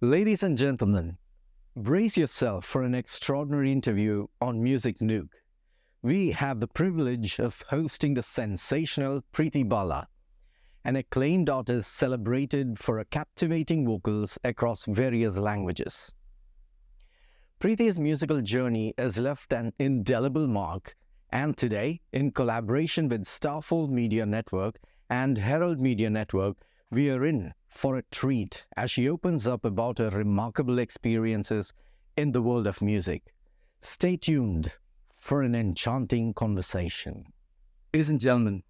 Ladies and gentlemen, brace yourself for an extraordinary interview on Music Nook. We have the privilege of hosting the sensational Preety Bhalla, an acclaimed artist celebrated for her captivating vocals across various languages. Preety's musical journey has left an indelible mark, and today, in collaboration with Starfold Media Network and Herald Media Network, we are in for a treat as she opens up about her remarkable experiences in the world of music. Stay tuned for an enchanting conversation. Ladies and gentlemen,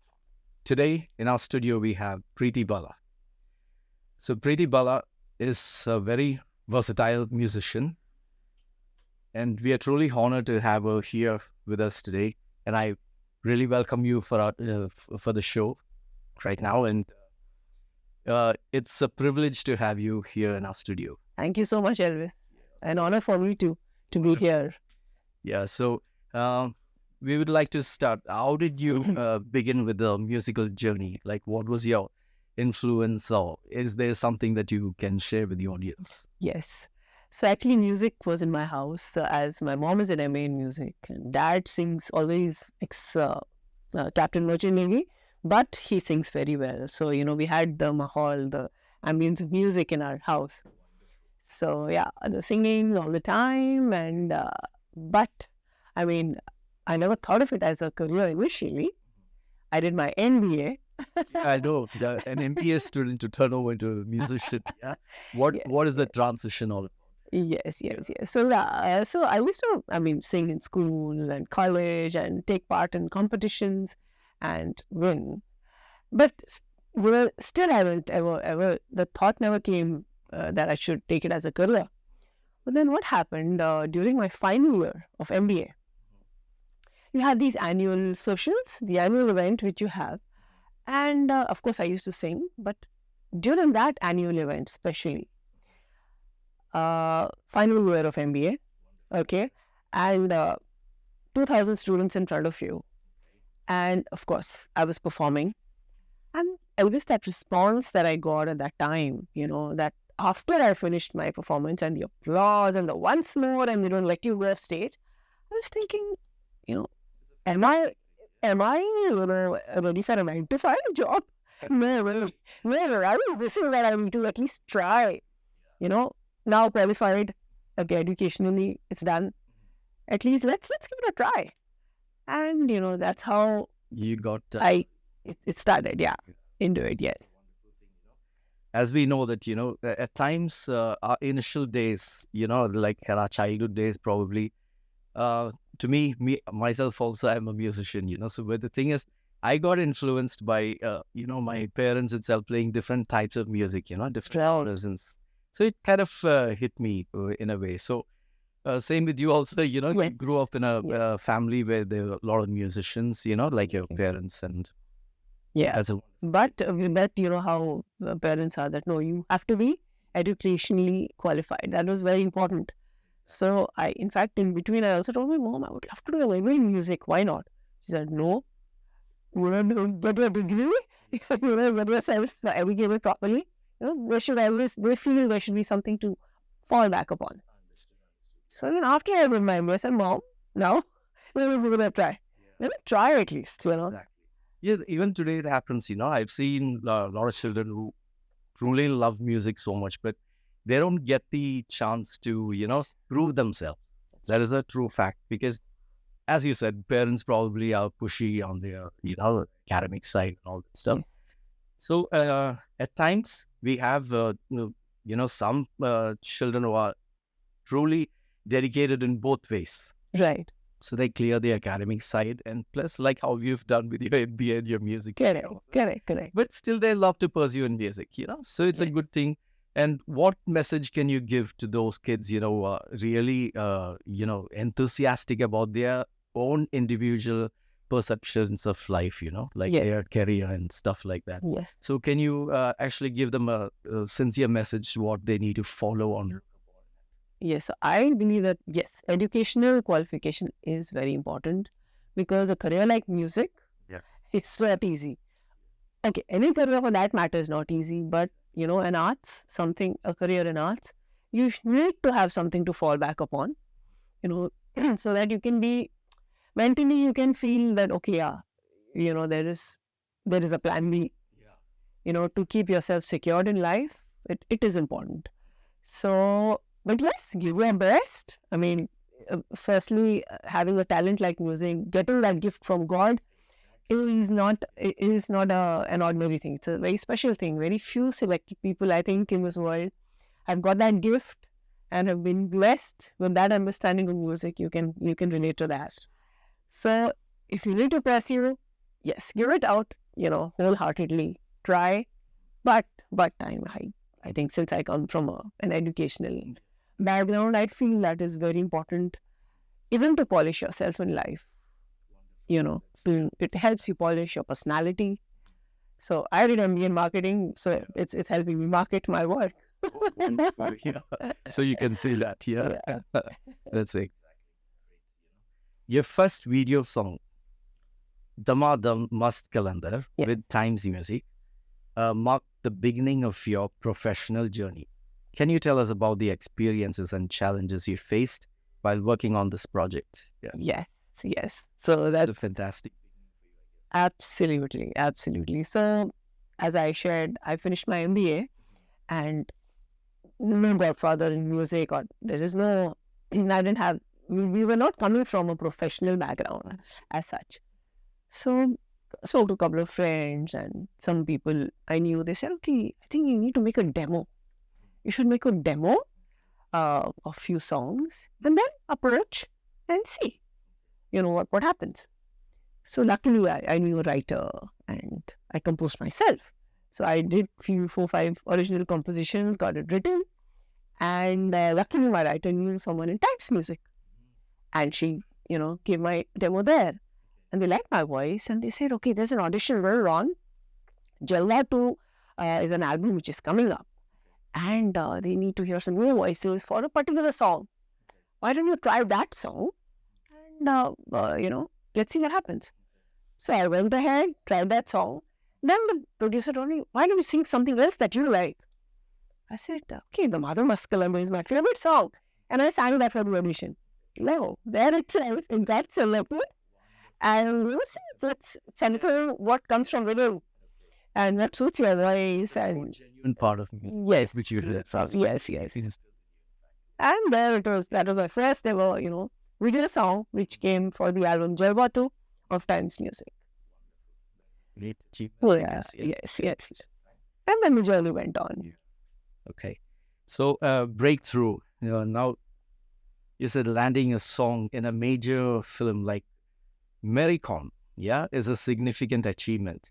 today in our studio we have Preety Bhalla. So Preety Bhalla is a very versatile musician, and we are truly honored to have her here with us today. And I really welcome you for the show right now. And it's a privilege to have you here in our studio. Thank you so much, Elvis. An honor for me to be here. Yeah, so we would like to start. How did you begin with the musical journey? Like, what was your influence, or is there something that you can share with the audience? Yes. So actually music was in my house as my mom is an MA in music and dad sings always Captain Merchant Navy, but he sings very well. So, we had the mahal, the ambience of music in our house. So yeah, the singing all the time. And but I mean, I never thought of it as a career initially. I did my MBA. Yeah, I know. An MBA student to turn over into a musician. Yeah. What is the transition all about? Yes. So I used to, sing in school and college and take part in competitions and win. But still haven't ever, the thought never came that I should take it as a career. But then what happened during my final year of MBA? You have these annual socials, the annual event which you have. And of course, I used to sing, but during that annual event, especially, final year of MBA, okay, and 2,000 students in front of you. And of course, I was performing. And Elvis, that response that I got at that time, that after I finished my performance and the applause and the once more and they don't let you go off stage, I was thinking, am I ready for a 9-to-5 job? No, I was missing that I need to at least try, Now qualified, okay, educationally, it's done. At least let's give it a try. And, that's how you got... It started, yeah, into it, yes. As we know that, at times, our initial days, like our childhood days probably, to myself also, I'm a musician, So but the thing is, I got influenced by, my parents itself playing different types of music, different genres. So it kind of hit me in a way. So same with you also, you grew up in a family where there were a lot of musicians, like your parents and... Yeah, but how the parents are that, no, you have to be educationally qualified. That was very important. So in fact, in between, I also told my mom, I would love to do evergreen music. Why not? She said, no. You want to get a degree? If you want to get yourself educated properly, there should be something to fall back upon. So then after I remember, I said, Mom, now we're going to try. Let me try at least, Exactly. Yeah, even today it happens, I've seen a lot of children who truly love music so much, but they don't get the chance to, prove themselves. That is a true fact because, as you said, parents probably are pushy on their, academic side and all that stuff. Yes. So at times we have, some children who are truly dedicated in both ways. Right. So they clear the academic side, and plus, like how you've done with your MBA and your music. Correct. But still, they love to pursue in music, So it's a good thing. And what message can you give to those kids, who are really, enthusiastic about their own individual perceptions of life, like their career and stuff like that? Yes. So can you actually give them a sincere message what they need to follow on? Yes, I believe that, yes, educational qualification is very important because a career like music, it's not easy. Okay, any career for that matter is not easy, but, an arts, a career in arts you need to have something to fall back upon, so that you can be mentally, you can feel that, okay, yeah, there is a plan B, to keep yourself secured in life. It is important. So, but yes, give your best. I mean, firstly, having a talent like music, getting that gift from God is not an ordinary thing. It's a very special thing. Very few selected people, I think, in this world have got that gift and have been blessed with that understanding of music. You can relate to that. So if you need to pursue, yes, give it out, wholeheartedly. Try, but I think since I come from an educational background, I feel that is very important, even to polish yourself in life. So it helps you polish your personality. So I did MBA in marketing, so it's helping me market my work. Yeah. So you can feel that, yeah. That's it. Your first video song, Damadam, Mast, Kalandar, with Times Music, marked the beginning of your professional journey. Can you tell us about the experiences and challenges you faced while working on this project? Yeah. Yes. So that's fantastic. Absolutely. So as I shared, I finished my MBA and no godfather in music, or there is no, I didn't have, we were not coming from a professional background as such. So I spoke to a couple of friends and some people I knew. They said, okay, I think you need to make a demo. You should make a demo of a few songs and then approach and see, what happens. So luckily I knew a writer and I composed myself. So I did 4-5 original compositions, got it written, and luckily my writer knew someone in Times Music. And she, gave my demo there. And they liked my voice and they said, okay, there's an audition we're on. Jalwa 2 is an album which is coming up. And they need to hear some new voices for a particular song. Why don't you try that song? And, let's see what happens. So I went ahead, tried that song. Then the producer told me, why don't you sing something else that you like? I said, okay, the Damadam Mast Kalandar is my favorite song. And I sang that for the audition. No, there itself, in that selected. And it's anything what comes from within. And that suits your voice. And genuine part of me. Yes. Which you did. Yes. And there it was. That was my first ever, video song, which came for the album Jalwa 2 of Times Music. Great achievement. Oh, yeah. Yes. And then the journey went on. Okay. So, breakthrough. Now, you said landing a song in a major film like Maricon, is a significant achievement.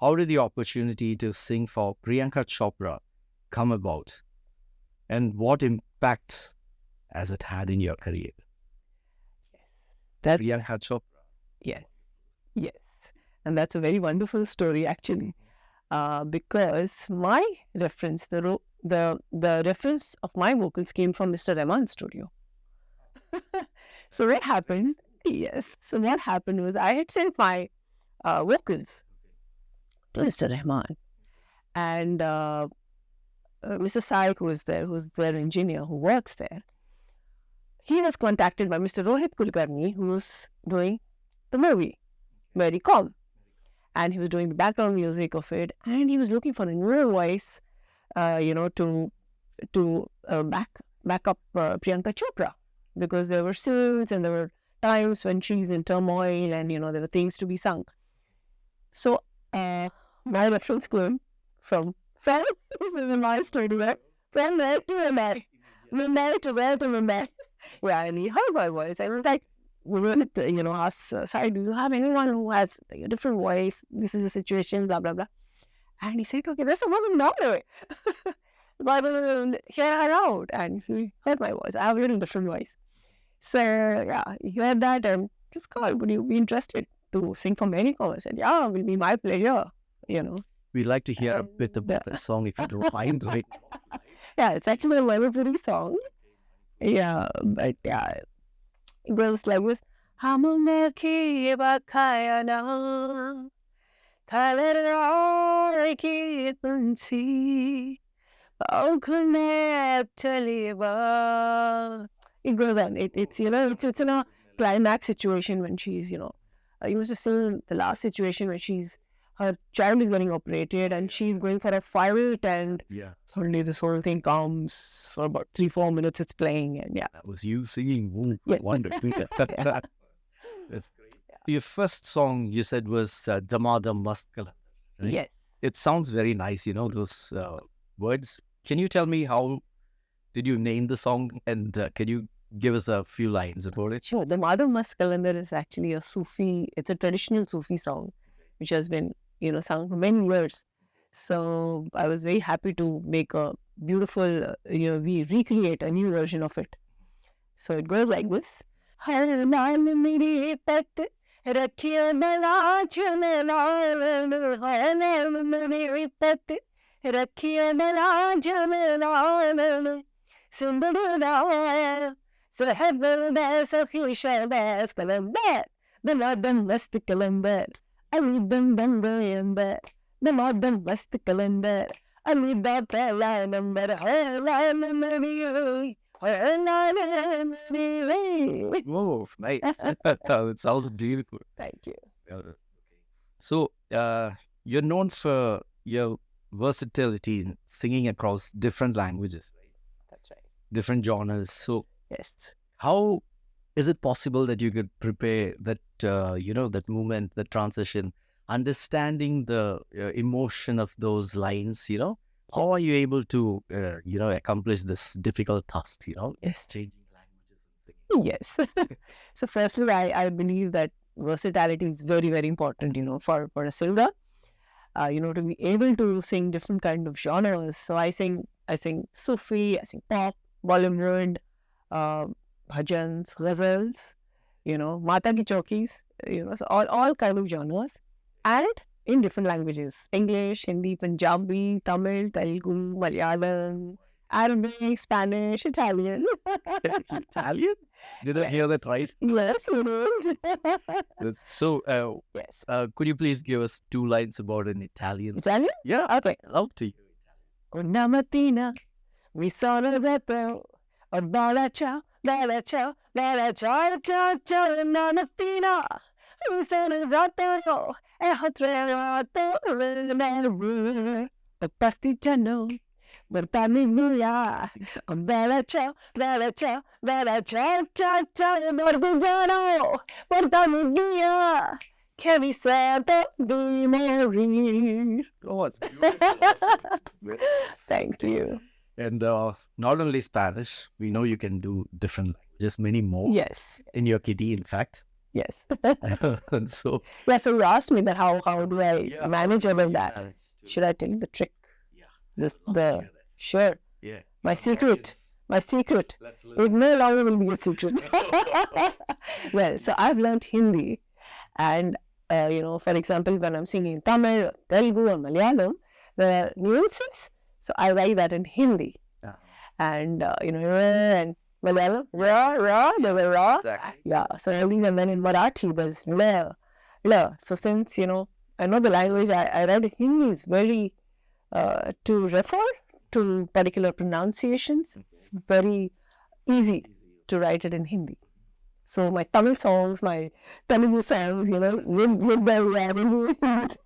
How did the opportunity to sing for Priyanka Chopra come about? And what impact has it had in your career? Yes. Priyanka Chopra. Yes. And that's a very wonderful story, actually. Because my reference, the reference of my vocals came from Mr. Rahman's studio. So what happened? Yes. So what happened was I had sent my vocals to Mr. Rahman. And Mr. Saik, who's their engineer, who works there, he was contacted by Mr. Rohit Kulkarni, who was doing the movie, Maricon. And he was doing the background music of it. And he was looking for a newer voice, to back up Priyanka Chopra. Because there were scenes and there were times when she's in turmoil and, there were things to be sung. So, my reference came from this is in my studio, from there to Mumbai to where to Mumbai. Where I heard my voice. I was like, we were asked, sorry, do you have anyone who has a different voice? This is the situation, blah, blah, blah. And he said, okay, there's a woman down there. But hear her out. And he heard my voice. I have a really different voice. So, he heard that and just called, would you be interested to sing for Maricon? I said, yeah, it will be my pleasure, We'd like to hear a bit about the song, if you don't mind. Right? Yeah, it's actually a Manipuri song. Yeah, but it goes like with Hamuneki Bakayana Kaladar Kitansi Oh, connect, it goes on. It's it's in a climax situation when she's you must have seen the last situation where her child is getting operated and she's going for a fight and suddenly this whole thing comes for about 3-4 minutes. It's playing and That was you singing. Ooh, Yes. wonderful. That's great. Your first song you said was Damadam, Mast, Kalandar. Right? Yes. It sounds very nice, those words. Can you tell me how did you name the song and can you give us a few lines about it? Sure. The Damadam Mast Kalandar is actually a Sufi, it's a traditional Sufi song which has been, sung for many years. So I was very happy to make a beautiful, we recreate a new version of it. So it goes like this. Damadam Mast Kalandar. Oh, nice. It sounds beautiful. Thank you. So, you're known for your versatility in singing across different languages, right? That's right. Different genres. So, Yes. how is it possible that you could prepare that, that movement, the transition, understanding the emotion of those lines, How are you able to, accomplish this difficult task, Yes. changing languages and singing? Yes. So firstly, I believe that versatility is very, very important, for a singer, to be able to sing different kind of genres. So I sing Sufi, I sing pop, Bollywood, Bhajans, ghazals, Mata ki Chokis, so all kind of genres. And in different languages, English, Hindi, Punjabi, Tamil, Telgu, Malayalam, Arabic, Spanish, Italian. Italian? Did I hear that right? Yes, So, yes. could you please give us 2 lines about an Italian? Italian? Yeah, Okay. love to hear Una mattina mi sono detto, oh bella ciao, bella ciao, bella ciao, ciao, ciao, una mattina mi sono detto, e ho trovato per partigiano, portarmi via, oh bella ciao, bella ciao, bella ciao, ciao, ciao, partigiano, portarmi via. Che mi sento di morire. Oh, it's beautiful. Thank you. And not only Spanish, we know you can do different languages, many more. Yes. In your kitty, in fact. Yes. And so, So you asked me that how do I manage all of that? manage to- Should I tell you the trick? Yeah. This I'd love to the hear that. sure. Yeah. My Your secret. audience. My secret. Let's It listen. no longer will be a secret. Well, so I've learned Hindi, and for example, when I'm singing Tamil, Telgu, or Malayalam, the nuances. So I write that in Hindi, and and Malayalam, the ra. Exactly. Yeah. So all these, and then in Marathi there's la. So since I know the language, I read Hindi is very to refer to particular pronunciations. It's very easy to write it in Hindi. So my Tamil songs, my Telugu songs, with the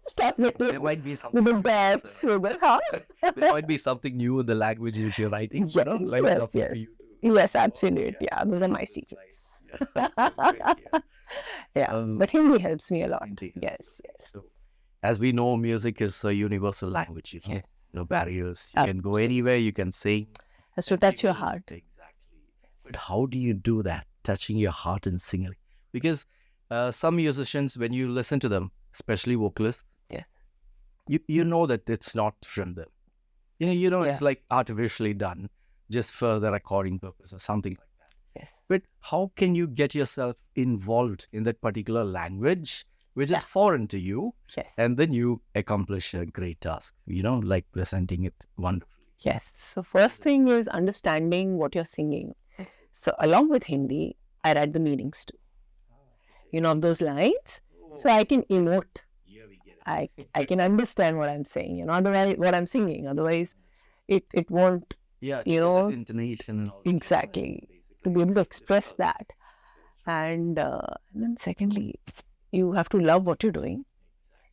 start with There might be something. the gaps, There might be something new in the language which you're writing. Yes, Like yes, something yes. for you to. Yes, absolutely. Yeah, those are my secrets. That's great, yeah. Yeah, but Hindi helps me a lot. Hindi. Yes. So, as we know, music is a universal language. Yes. No barriers. You can go anywhere. You can sing. Has to touch your People- heart. Exactly. But how do you do that? Touching your heart and singing? Because some musicians, when you listen to them, especially vocalists, Yes. you know that it's not from them. It's like artificially done just for the recording purpose or something like that. Yes. But how can you get yourself involved in that particular language, which is foreign to you, Yes. and then you accomplish a great task, like presenting it wonderfully. Yes. So first thing is understanding what you're singing. So along with Hindi, I write the meanings too. Of those lines. So I can emote. Here we get it. I can understand what I'm saying. Otherwise what I'm singing. Otherwise, it won't, Yeah, you know, intonation and all. exactly, to be able to express that. And then secondly, you have to love what you're doing.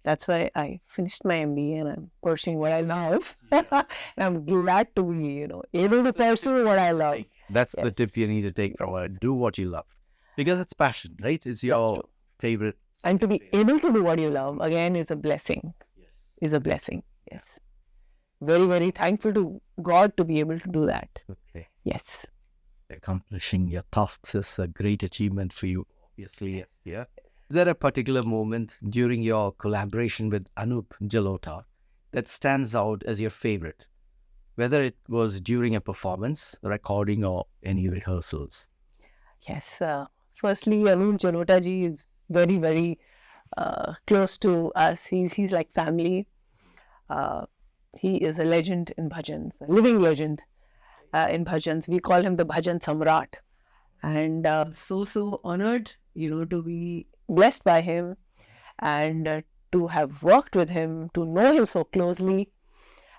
That's why I finished my MBA and I'm pursuing what I love. And I'm glad to be, able to pursue what I love. That's the tip you need to take from it. Do what you love. Because it's passion, right? It's your favorite. And to be able to do what you love, again, is a blessing. Is a blessing. Yes. Very, very thankful to God to be able to do that. Okay. Yes. Accomplishing your tasks is a great achievement for you, obviously. Yeah. Is there a particular moment during your collaboration with Anup Jalota that stands out as your favorite? Whether it was during a performance, recording, or any rehearsals? Yes. Firstly, Anup Jalota ji is very, very close to us. He's like family. He is a legend in Bhajans, a living legend in Bhajans. We call him the Bhajan Samrat. And so honored, to be blessed by him and to have worked with him, to know him so closely.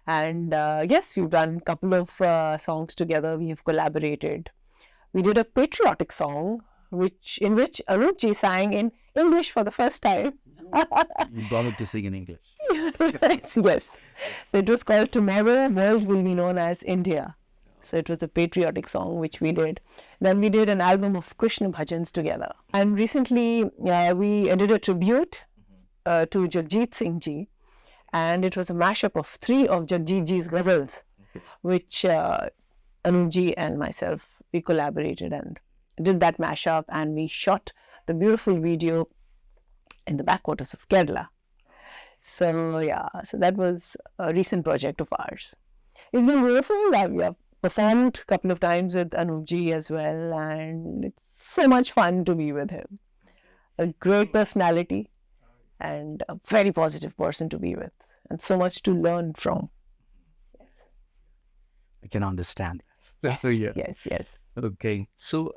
And yes, we've done a couple of songs together. We have collaborated. We did a patriotic song, in which Anup ji sang in English for the first time. You brought it to sing in English. Yes. So it was called Tomorrow World Will Be Known as India. So it was a patriotic song which we did. Then we did an album of Krishna Bhajans together. And recently we did a tribute to Jagjit Singh ji. And it was a mashup of 3 of Jagjit ji's ghazals, which Anup ji and myself, we collaborated and did that mashup. And we shot the beautiful video in the backwaters of Kerala. So that was a recent project of ours. It's been beautiful. We have performed a couple of times with Anup ji as well, and it's so much fun to be with him. A great personality and a very positive person to be with, and so much to learn from. Yes. I can understand that. Yes. Okay. So,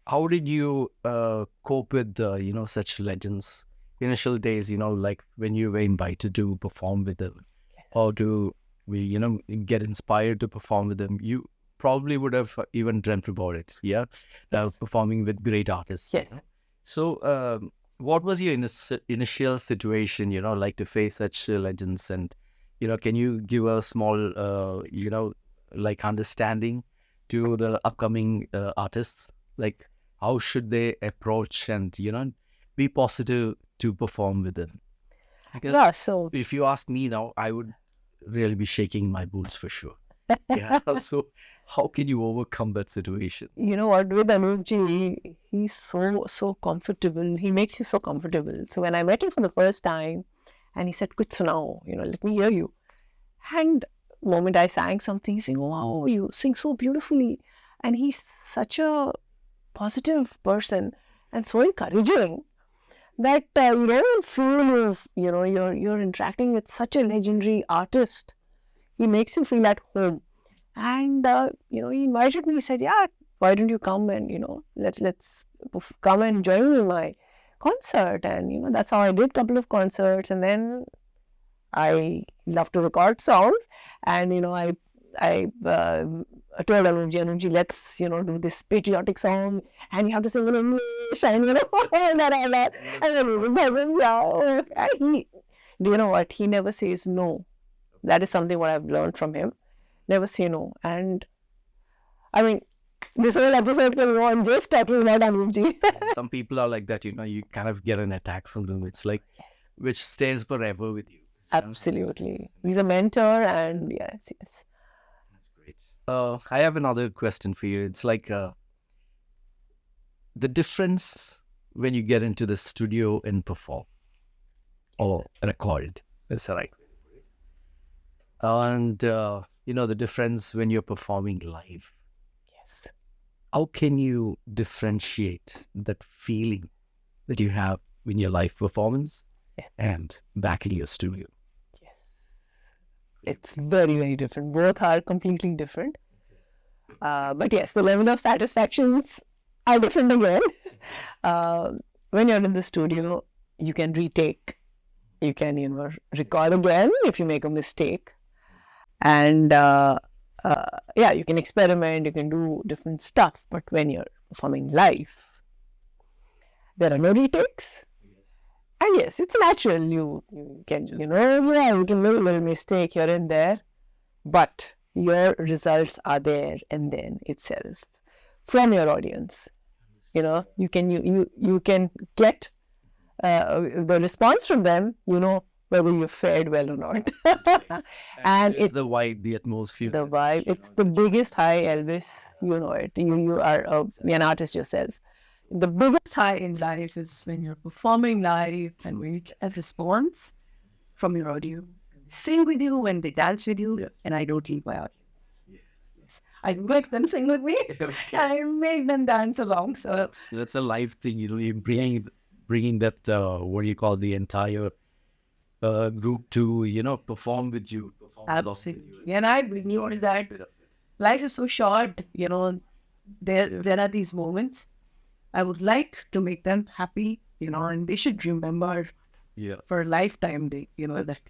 how did you cope with such legends? Initial days, like when you were invited to perform with them, or do we, get inspired to perform with them? You probably would have even dreamt about it, performing with great artists. Yes. So, what was your initial situation, like to face such legends? And, can you give a small, like understanding to the upcoming artists? Like, how should they approach and, be positive to perform with them? Because so if you ask me now, I would really be shaking my boots for sure. So how can you overcome that situation? You know what, with Anup ji, he's so comfortable. He makes you so comfortable. So when I met him for the first time and he said, "Kuch sunao, let me hear you." And the moment I sang something, he said, "Wow, you sing so beautifully." And he's such a positive person and so encouraging that feel you're interacting with such a legendary artist. He makes you feel at home. And he invited me. He said, "Yeah, why don't you come and let's come and join me in my concert." And that's how I did a couple of concerts. And then I love to record songs, and I told Anup ji, let's do this patriotic song, and you have to sing in English, and and he, do you know what? He never says no. That is something what I've learned from him. Never say no. And I mean, this whole episode can go on just talking about Anup ji. Some people are like that, you kind of get an attack from them. It's like, which stays forever with you. Absolutely. He's a mentor, and yes. That's great. I have another question for you. It's like the difference when you get into the studio and perform or record. That's right. And, the difference when you're performing live. Yes. How can you differentiate that feeling that you have in your live performance and back in your studio? Yes. It's very, very different. Both are completely different. But yes, the level of satisfactions are different again. When you're in the studio, you can retake. You can, record again if you make a mistake. And yeah, you can experiment, you can do different stuff, but when you're performing live, there are no retakes. And yes, it's natural. You can, you can make a little mistake here and there, but your results are there and then itself from your audience. You can get the response from them, whether you fared well or not. And it's the vibe, the atmosphere. The vibe, it's the biggest high, Elvis. You know it. You are an artist yourself. The biggest high in life is when you're performing live and when you get a response from your audience. Sing with you when they dance with you, and I don't leave my audience. Yes. I make them sing with me. I make them dance along. So that's a live thing. You're bringing that what do you call, the entire group to perform with you. Absolutely, and I believe that life is so short. There are these moments. I would like to make them happy, and they should remember for a lifetime. That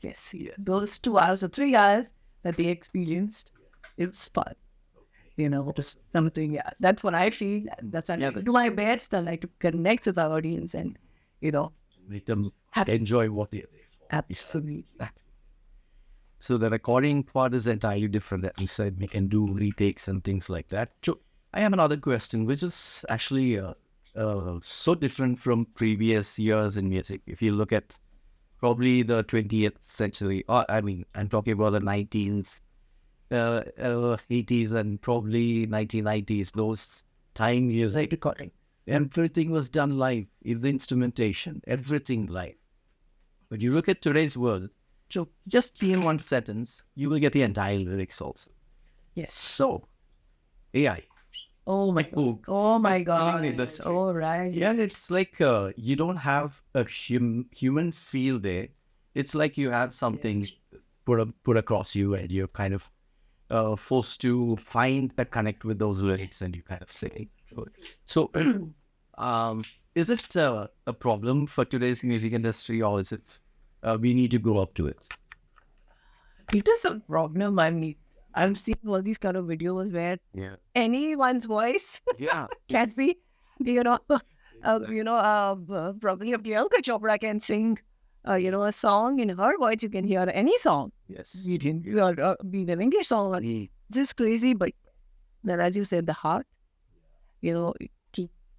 yes, those 2 hours or 3 hours that they experienced, it was fun. It was something. Yeah, that's what I feel. That's what I do my best. I like to connect with our audience and make them enjoy what they're there for. Absolutely. So the recording part is entirely different. That you said we can do retakes and things like that. So I have another question, which is actually so different from previous years in music. If you look at probably the 20th century, I'm talking about the 19s, 80s, and probably 1990s, those time music recording. Everything was done live, the instrumentation, everything live. But you look at today's world, so just in one sentence, you will get the entire lyrics also. Yes. So, AI. Oh my God. All right. Yeah, it's like you don't have a human feel there. It's like you have something put across you, and you're kind of forced to find a connect with those lyrics, and you kind of sing. So, is it a problem for today's music industry, or is it we need to grow up to it? It is a problem. I'm seeing all these kind of videos where anyone's voice can be, probably a Priyanka Chopra can sing, a song in her voice. You can hear any song. Yes. You can be an English song. Just crazy, but then, as you said, the heart, to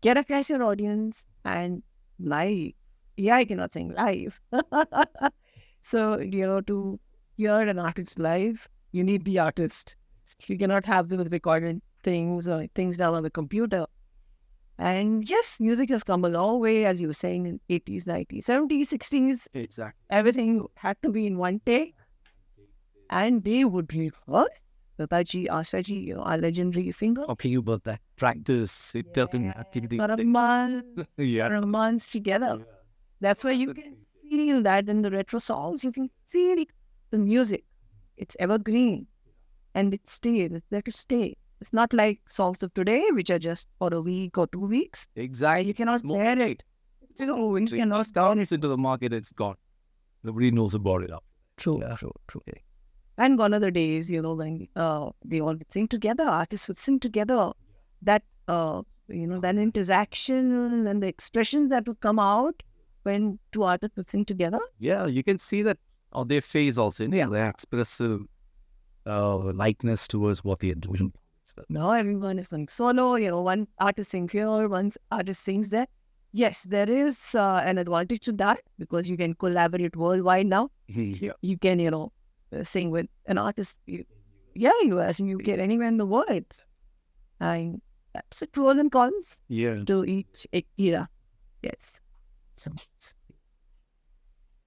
get across your audience and live. Yeah, I cannot sing live. So, to hear an artist live, you need the artist. You cannot have the recorded things or things down on the computer. And yes, music has come a long way, as you were saying, in 80s, 90s, 70s, 60s. Exactly. Everything had to be in one take. And they would rehearse. Tataji, Ashaji, our legendary finger. Talking about that practice, it doesn't have to be for a month together. Yeah. That's why you can feel that in the retro songs. You can feel the music. It's evergreen, and it's there to stay. It's not like songs of today, which are just for a week or 2 weeks. Exactly. You cannot bear it. It's into the market, it's gone. Nobody knows about it. True. And gone are the days, when they all would sing together, artists would sing together. That, that interaction and the expressions that would come out when two artists would sing together. Yeah, you can see that on their face also. Yeah, their expressive likeness towards what they are doing. Now everyone is singing solo. One artist sings here, one artist sings there. Yes, there is an advantage to that because you can collaborate worldwide now. Yeah. You can, sing with an artist. US and UK, anywhere in the world. And that's a pros and cons to each era. Yes. So